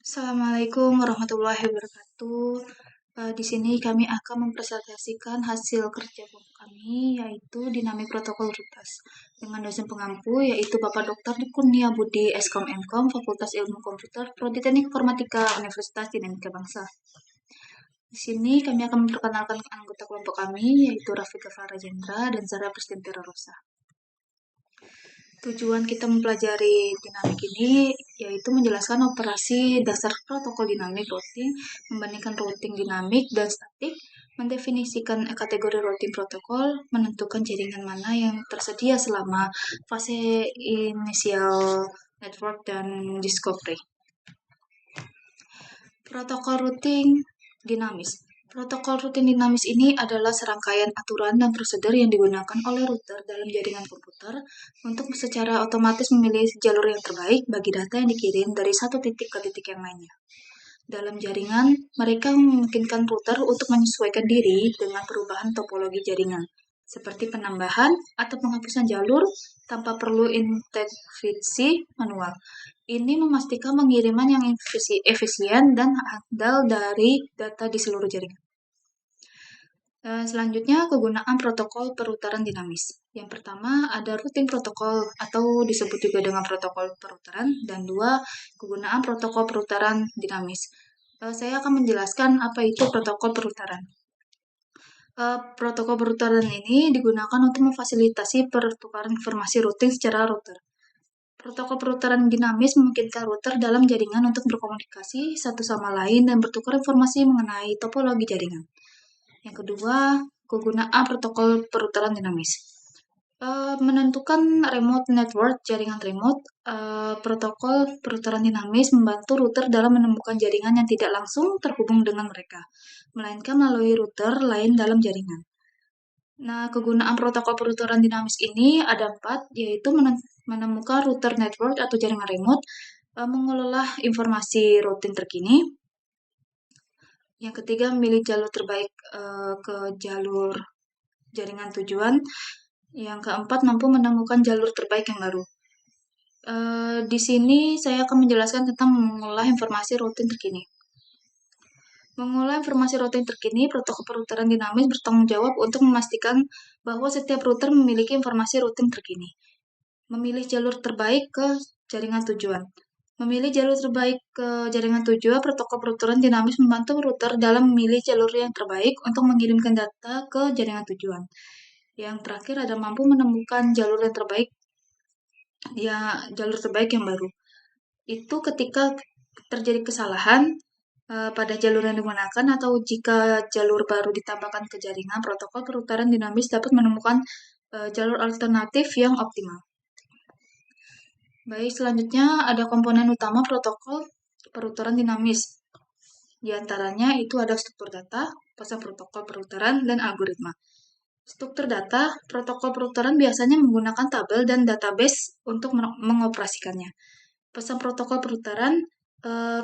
Assalamualaikum warahmatullahi wabarakatuh. Di sini kami akan mempresentasikan hasil kerja kelompok kami, yaitu dinamik protokol rutas dengan dosen pengampu, yaitu Bapak Dr. Kurnia Budi Eskom Mkom, Fakultas Ilmu Komputer, Prodi Teknik Informatika, Universitas Dinamika Bangsa. Di sini kami akan memperkenalkan anggota kelompok kami, yaitu Rafika Farajendra dan Zara Pristintira Rosa. Tujuan kita mempelajari dinamik ini yaitu menjelaskan operasi dasar protokol dinamik routing, membandingkan routing dinamik dan statik, mendefinisikan kategori routing protokol, menentukan jaringan mana yang tersedia selama fase inisial network dan discovery. Protokol routing dinamis. Protokol routing dinamis ini adalah serangkaian aturan dan prosedur yang digunakan oleh router dalam jaringan komputer untuk secara otomatis memilih jalur yang terbaik bagi data yang dikirim dari satu titik ke titik yang lainnya. Dalam jaringan, mereka memungkinkan router untuk menyesuaikan diri dengan perubahan topologi jaringan, seperti penambahan atau penghapusan jalur tanpa perlu intervensi manual. Ini memastikan pengiriman yang efisien dan handal dari data di seluruh jaringan. Selanjutnya, kegunaan protokol perutaran dinamis. Yang pertama, ada routing protokol atau disebut juga dengan protokol perutaran, dan dua, kegunaan protokol perutaran dinamis. Saya akan menjelaskan apa itu protokol perutaran. Protokol perutaran ini digunakan untuk memfasilitasi pertukaran informasi routing secara router. Protokol perutaran dinamis memungkinkan router dalam jaringan untuk berkomunikasi satu sama lain dan bertukar informasi mengenai topologi jaringan. Yang kedua, kegunaan protokol perutaran dinamis. Menentukan remote network, jaringan remote, protokol perutaran dinamis membantu router dalam menemukan jaringan yang tidak langsung terhubung dengan mereka, melainkan melalui router lain dalam jaringan. Nah, kegunaan protokol perutaran dinamis ini ada 4, yaitu menemukan router network atau jaringan remote, mengelola informasi routing terkini. Yang ketiga, memilih jalur terbaik ke jalur jaringan tujuan. Yang keempat, mampu menemukan jalur terbaik yang baru. Di sini saya akan menjelaskan tentang mengolah informasi routing terkini. Mengolah informasi routing terkini, protokol perutaran dinamis bertanggung jawab untuk memastikan bahwa setiap router memiliki informasi routing terkini. Memilih jalur terbaik ke jaringan tujuan. Memilih jalur terbaik ke jaringan tujuan, protokol perutaran dinamis membantu router dalam memilih jalur yang terbaik untuk mengirimkan data ke jaringan tujuan. Yang terakhir ada mampu menemukan jalur yang terbaik, jalur terbaik yang baru. Itu ketika terjadi kesalahan pada jalur yang digunakan atau jika jalur baru ditambahkan ke jaringan, protokol perutaran dinamis dapat menemukan jalur alternatif yang optimal. Baik, selanjutnya ada komponen utama protokol perutaran dinamis. Di antaranya itu ada struktur data, pesan protokol perutaran, dan algoritma. Struktur data, protokol perutaran biasanya menggunakan tabel dan database untuk mengoperasikannya. Pesan protokol perutaran,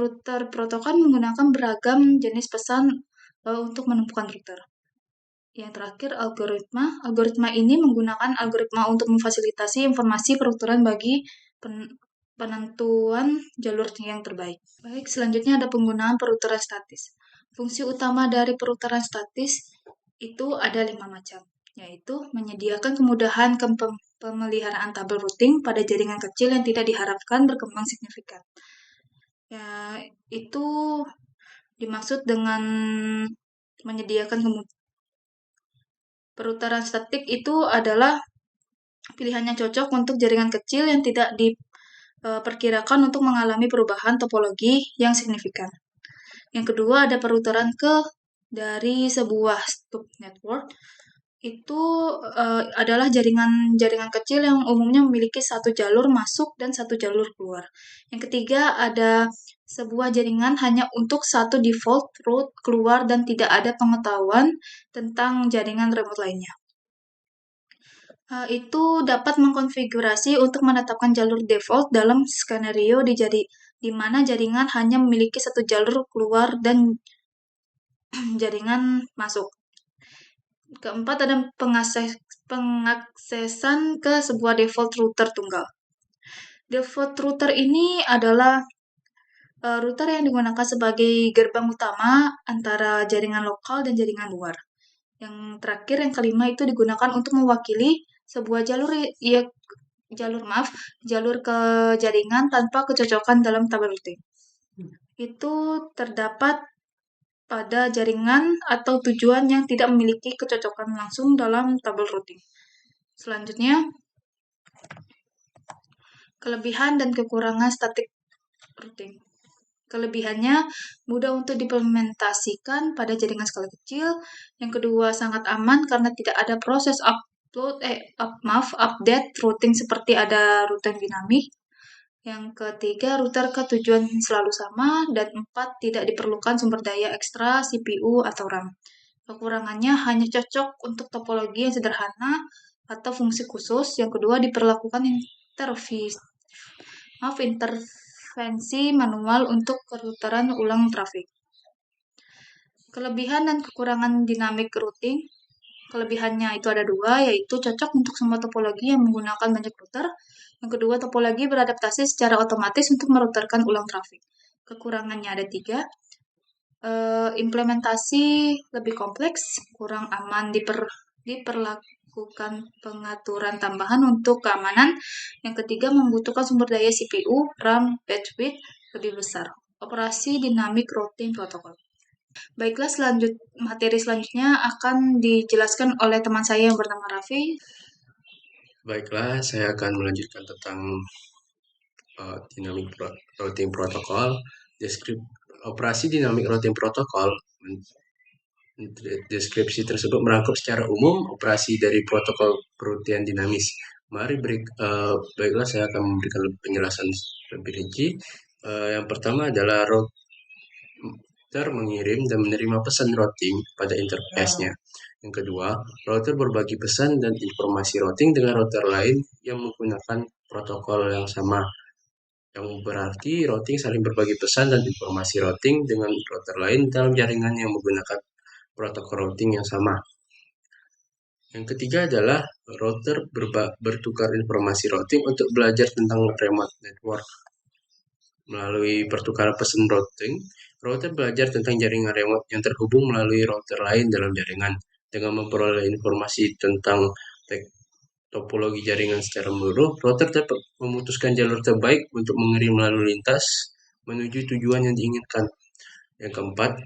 router protokol menggunakan beragam jenis pesan untuk menemukan router. Yang terakhir, algoritma ini menggunakan algoritma untuk memfasilitasi informasi perutaran bagi penentuan jalur yang terbaik. Baik, selanjutnya ada penggunaan perutaran statis. Fungsi utama dari perutaran statis itu ada 5 macam, yaitu menyediakan kemudahan pemeliharaan tabel routing pada jaringan kecil yang tidak diharapkan berkembang signifikan. Ya, itu dimaksud dengan menyediakan perutaran statik itu adalah pilihannya cocok untuk jaringan kecil yang tidak diperkirakan untuk mengalami perubahan topologi yang signifikan. Yang kedua ada perutaran dari sebuah stub network. Itu adalah jaringan kecil yang umumnya memiliki satu jalur masuk dan satu jalur keluar. Yang ketiga ada sebuah jaringan hanya untuk satu default route keluar dan tidak ada pengetahuan tentang jaringan remote lainnya. Itu dapat mengkonfigurasi untuk menetapkan jalur default dalam skenario di mana jaringan hanya memiliki satu jalur keluar dan jaringan masuk. Keempat ada pengaksesan ke sebuah default router tunggal. Default router ini adalah Router yang digunakan sebagai gerbang utama antara jaringan lokal dan jaringan luar. Yang terakhir, yang kelima itu digunakan untuk mewakili sebuah jalur ke jaringan tanpa kecocokan dalam tabel routing. Itu terdapat pada jaringan atau tujuan yang tidak memiliki kecocokan langsung dalam tabel routing. Selanjutnya, kelebihan dan kekurangan static routing. Kelebihannya mudah untuk diimplementasikan pada jaringan skala kecil. Yang kedua, sangat aman karena tidak ada proses update routing seperti ada routing dinamik. Yang ketiga, router ke tujuan selalu sama. Dan 4, tidak diperlukan sumber daya ekstra CPU atau RAM. Kekurangannya hanya cocok untuk topologi yang sederhana atau fungsi khusus. Yang kedua, diperlakukan intervensi manual untuk perputaran ulang trafik. Kelebihan dan kekurangan dynamic routing. Kelebihannya itu ada 2, yaitu cocok untuk semua topologi yang menggunakan banyak router. Yang kedua, topologi beradaptasi secara otomatis untuk merouterkan ulang trafik. Kekurangannya ada 3. Implementasi lebih kompleks, kurang aman diperlakukan pengaturan tambahan untuk keamanan. Yang ketiga, membutuhkan sumber daya CPU, RAM, bandwidth lebih besar. Operasi Dynamic Routing Protocol. Baiklah, materi selanjutnya akan dijelaskan oleh teman saya yang bernama Raffi. Baiklah, saya akan melanjutkan tentang Dynamic Routing Protocol. Operasi Dynamic Routing Protocol. Deskripsi tersebut merangkup secara umum operasi dari protokol perutian dinamis. Baiklah, saya akan memberikan penjelasan lebih rinci. Yang pertama adalah router mengirim dan menerima pesan routing pada interface-nya. Yang kedua, router berbagi pesan dan informasi routing dengan router lain yang menggunakan protokol yang sama. Yang berarti routing saling berbagi pesan dan informasi routing dengan router lain dalam jaringan yang menggunakan protokol routing yang sama. Yang ketiga adalah router bertukar informasi routing untuk belajar tentang remote network. Melalui pertukaran pesan routing, router belajar tentang jaringan remote yang terhubung melalui router lain dalam jaringan. Dengan memperoleh informasi tentang topologi jaringan secara menyeluruh, router dapat memutuskan jalur terbaik untuk mengirim lalu lintas menuju tujuan yang diinginkan. Yang keempat,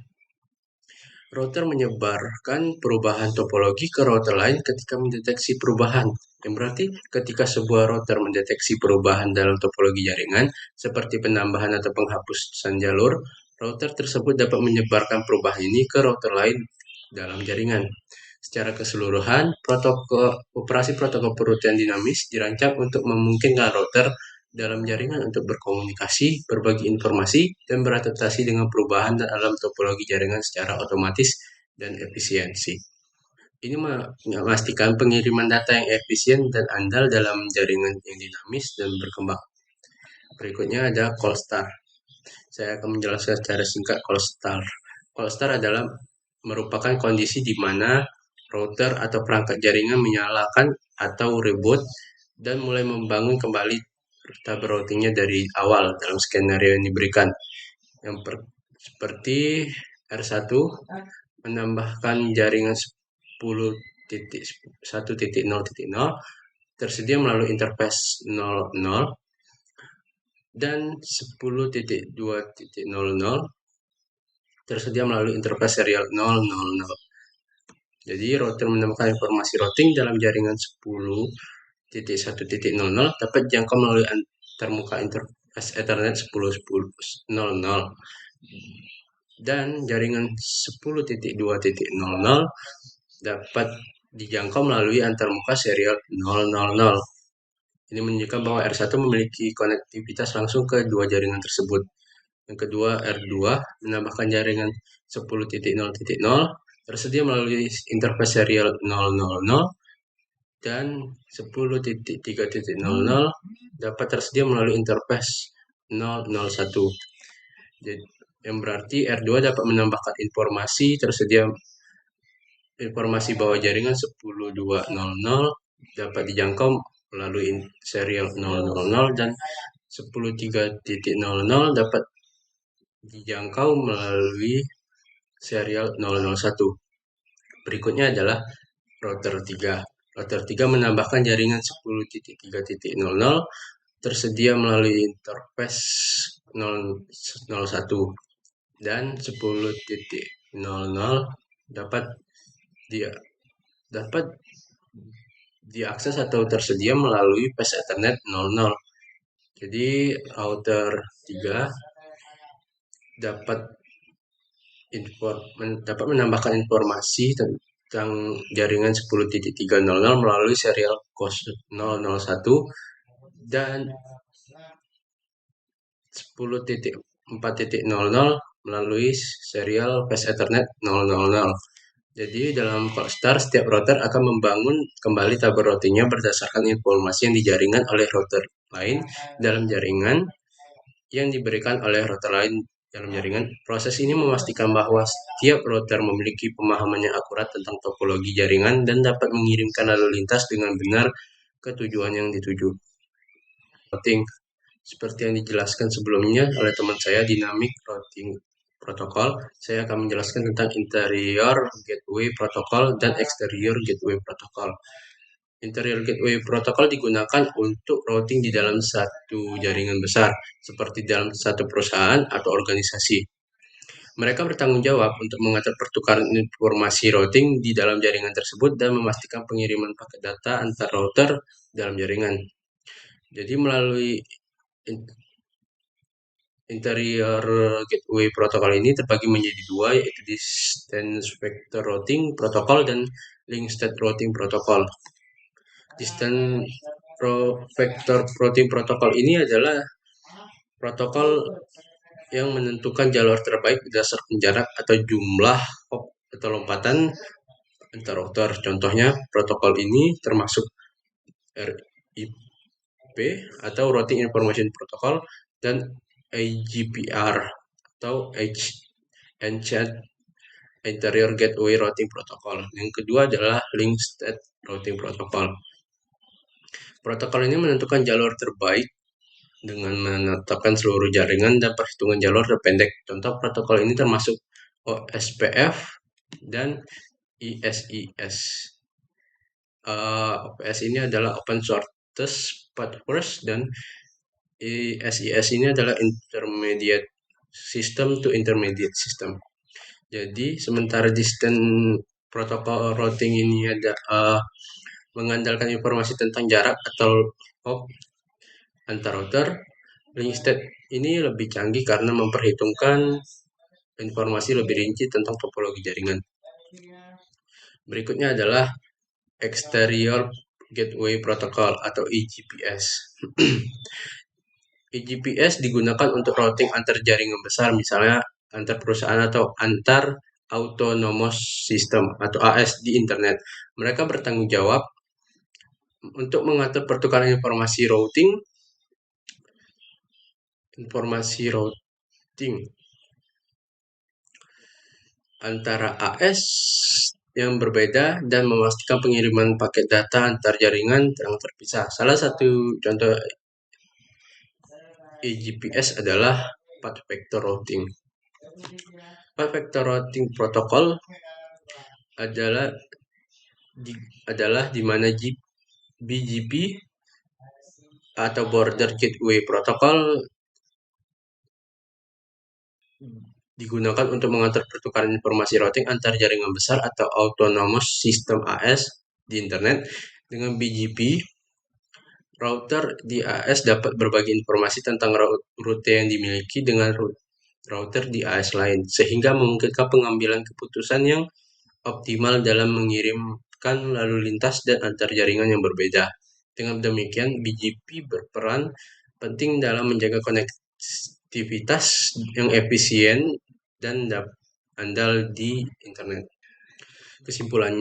router menyebarkan perubahan topologi ke router lain ketika mendeteksi perubahan. Yang berarti ketika sebuah router mendeteksi perubahan dalam topologi jaringan, seperti penambahan atau penghapusan jalur, router tersebut dapat menyebarkan perubahan ini ke router lain dalam jaringan. Secara keseluruhan, operasi protokol perutian dinamis dirancang untuk memungkinkan router dalam jaringan untuk berkomunikasi, berbagi informasi, dan beradaptasi dengan perubahan dalam topologi jaringan secara otomatis dan efisiensi. Ini memastikan pengiriman data yang efisien dan andal dalam jaringan yang dinamis dan berkembang. Berikutnya ada call start. Saya akan menjelaskan secara singkat call start. Call start adalah merupakan kondisi di mana router atau perangkat jaringan menyalakan atau reboot dan mulai membangun kembali tabel routingnya dari awal dalam skenario yang diberikan. Seperti R1 menambahkan jaringan 10.1.0.0 tersedia melalui interface 00 dan 10.2.00 tersedia melalui interface serial 000. Jadi router menambahkan informasi routing dalam jaringan 10.1.00 dapat dijangkau melalui antarmuka interface Ethernet 10.10.00 dan jaringan 10.2.00 dapat dijangkau melalui antarmuka serial 000. Ini menunjukkan bahwa R1 memiliki konektivitas langsung ke dua jaringan tersebut. Yang kedua, R2 menambahkan jaringan 10.0.0 tersedia melalui interface serial 000 dan 10.3.0 dapat tersedia melalui interface 001. Jadi, yang berarti R2 dapat menambahkan informasi bahwa jaringan 10.2.0 dapat dijangkau melalui serial 000 dan 10.3.0 dapat dijangkau melalui serial 001. Berikutnya adalah router 3. Router 3 menambahkan jaringan 10.3.0 tersedia melalui interface 001 dan 10.00 dapat dia dapat diakses atau tersedia melalui Path Ethernet 00. Jadi router 3 dapat dapat menambahkan informasi tentang jaringan 10.300 melalui serial host 001 dan 10.4.00 melalui serial Path Ethernet 000. Jadi dalam Cold setiap router akan membangun kembali tabel routingnya berdasarkan informasi yang dijaringan oleh router lain dalam jaringan yang diberikan oleh router lain dalam jaringan. Proses ini memastikan bahwa setiap router memiliki pemahaman yang akurat tentang topologi jaringan dan dapat mengirimkan lalu lintas dengan benar ke tujuan yang dituju. Routing seperti yang dijelaskan sebelumnya oleh teman saya, Dynamic Routing Protocol, saya akan menjelaskan tentang interior gateway protocol dan exterior gateway protocol. Interior gateway protocol digunakan untuk routing di dalam satu jaringan besar, seperti dalam satu perusahaan atau organisasi. Mereka bertanggung jawab untuk mengatur pertukaran informasi routing di dalam jaringan tersebut dan memastikan pengiriman paket data antar router dalam jaringan. Jadi melalui interior gateway protocol ini terbagi menjadi dua, yaitu distance vector routing protocol dan link state routing protocol. Distance vector routing protocol ini adalah protokol yang menentukan jalur terbaik berdasarkan jarak atau jumlah hop atau lompatan antar router. Contohnya, protokol ini termasuk RIP atau Routing Information Protocol dan IGPR atau Ancient Interior Gateway Routing Protocol. Yang kedua adalah Link State Routing Protocol. Protokol ini menentukan jalur terbaik dengan menetapkan seluruh jaringan dan perhitungan jalur terpendek. Contoh protokol ini termasuk OSPF dan ISIS. OPS ini adalah Open Shortest Path First dan ISIS ini adalah Intermediate System to Intermediate System. Jadi sementara distance protokol routing ini ada mengandalkan informasi tentang jarak atau hop antar router, link state ini lebih canggih karena memperhitungkan informasi lebih rinci tentang topologi jaringan. Berikutnya adalah Exterior Gateway Protocol atau EGPS. EGPS digunakan untuk routing antar jaringan besar, misalnya antar perusahaan atau antar autonomous system atau AS di internet. Mereka bertanggung jawab untuk mengatur pertukaran informasi routing antara AS yang berbeda dan memastikan pengiriman paket data antar jaringan yang terpisah. Salah satu contoh EGPS adalah Path Vector Routing. Path Vector Routing Protocol adalah di mana BGP atau Border Gateway Protocol digunakan untuk mengatur pertukaran informasi routing antar jaringan besar atau autonomous system AS di internet. Dengan BGP, router di AS dapat berbagi informasi tentang rute yang dimiliki dengan router di AS lain, sehingga memungkinkan pengambilan keputusan yang optimal dalam mengirimkan lalu lintas dan antar jaringan yang berbeda. Dengan demikian, BGP berperan penting dalam menjaga konektivitas yang efisien dan andal di internet. Kesimpulan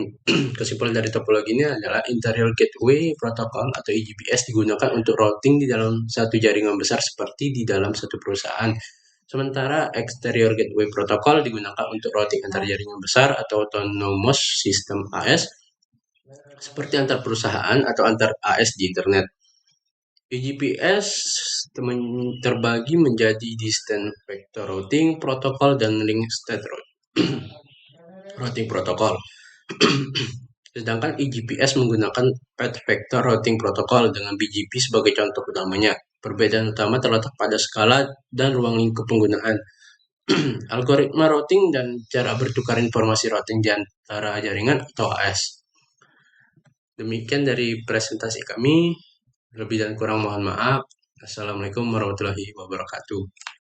dari topologi ini adalah Interior Gateway Protocol atau EGPS digunakan untuk routing di dalam satu jaringan besar seperti di dalam satu perusahaan. Sementara Exterior Gateway Protocol digunakan untuk routing antar jaringan besar atau autonomous system AS seperti antar perusahaan atau antar AS di internet. eGPS terbagi menjadi Distance Vector Routing Protocol dan Link State Routing Protocol. Sedangkan eGPS menggunakan Path Vector Routing Protocol dengan BGP sebagai contoh utamanya. Perbedaan utama terletak pada skala dan ruang lingkup penggunaan. Algoritma routing dan cara bertukar informasi routing di antara jaringan atau AS. Demikian dari presentasi kami. Lebih dan kurang mohon maaf. Assalamualaikum warahmatullahi wabarakatuh.